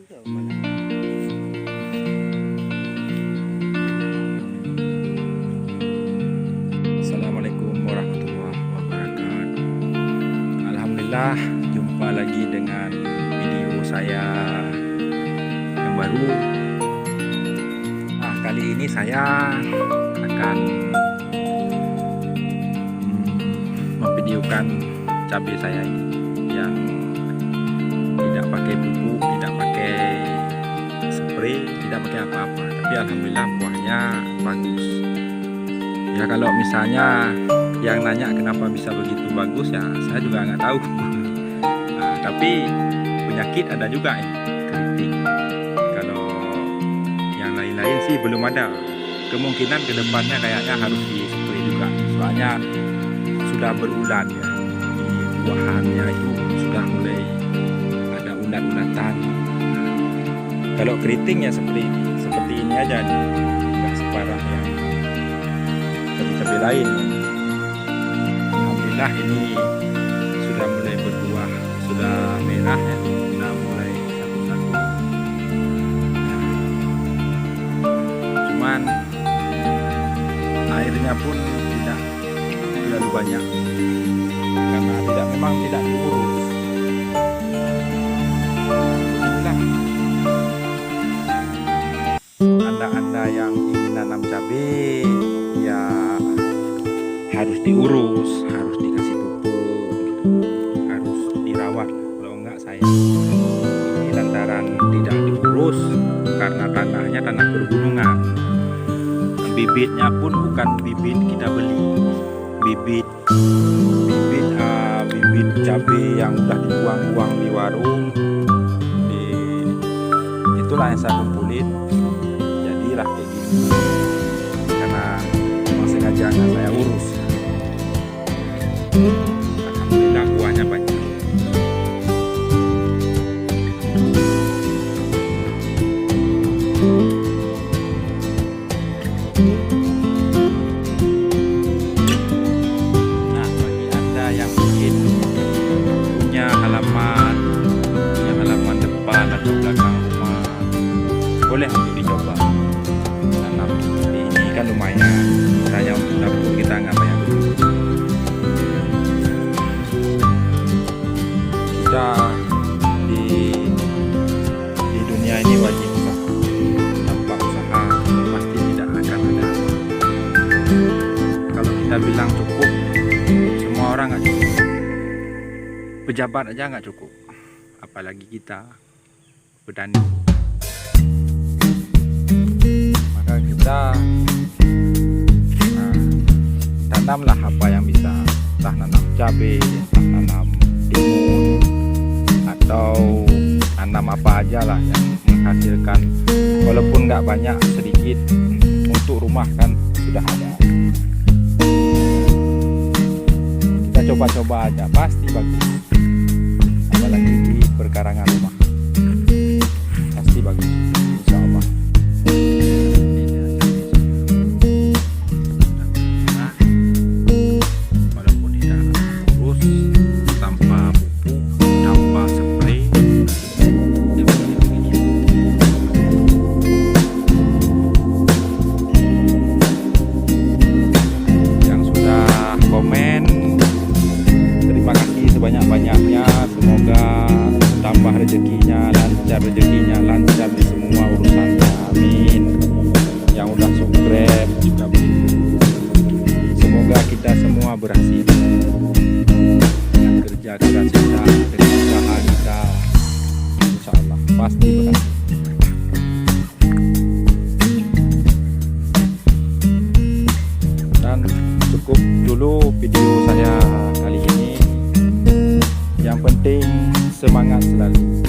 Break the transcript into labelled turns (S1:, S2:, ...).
S1: Assalamualaikum warahmatullahi wabarakatuh. Alhamdulillah, jumpa lagi dengan video saya yang baru. Nah, kali ini saya akan memvideokan cabai saya ini yang tidak pakai pupuk, tidak pakai spray, tidak pakai apa-apa, tapi alhamdulillah buahnya bagus. Ya kalau misalnya yang nanya kenapa bisa begitu bagus, ya saya juga nggak tahu. Nah, tapi penyakit ada juga ini, keriting. Kalau yang lain-lain sih belum ada. Kemungkinan kedepannya kayaknya harus di spray juga, soalnya sudah berulat ya. Di buahannya itu sudah mulai ada ulat-ulatan. Kalau keriting ya seperti ini aja nih, nggak separah yang cabai lain. Alhamdulillah ini sudah mulai berbuah, sudah merah ya, sudah mulai satu-satu. Cuman airnya pun tidak terlalu banyak karena memang tidak diurus. Inilah anda yang ingin nanam cabai ya harus diurus, harus dikasih pupuk, harus dirawat. Kalau enggak sayang. Ini lantaran tidak diurus karena tanahnya tanah pergunungan. Bibitnya pun bukan bibit kita beli, bibit cabai yang udah dibuang-buang di warung. Itulah yang saya kumpulin. Jadilah kayak gini. Karena memang sengaja nggak saya urus. Alhamdulillah buahnya banyak. Nah, bagi anda yang mungkin punya halaman depan atau belakang rumah, boleh untuk dicoba tanam. Ini kan lumayan, saya untuk dapur kita nggak banyak dulu. Kita di dunia ini wajib usaha. Tanpa usaha pasti tidak akan ada apa. Kalau kita bilang cukup, semua orang nggak cukup. Pejabat aja nggak cukup, apalagi kita petani. Maka kita tanamlah apa yang bisa, entah nanam cabai, entah nanam timun, atau tanam apa aja lah yang menghasilkan walaupun nggak banyak, sedikit untuk rumah kan sudah ada. Kita coba-coba aja, pasti bagus. Apalagi di perkarangan rumah pasti bagus, insya Allah. Walaupun tidak urus, tanpa pupuk, tanpa spray, dia begini. Yang sudah komen, terima kasih sebanyak-banyaknya. Semoga tambah rezekinya, lancar di semua urusannya, amin. Yang udah subscribe juga begitu. Semoga kita semua berhasil dengan kerja keras kita, dengan usaha kita, insya Allah pasti berhasil. Dan cukup dulu video saya kali ini. Yang penting semangat selalu.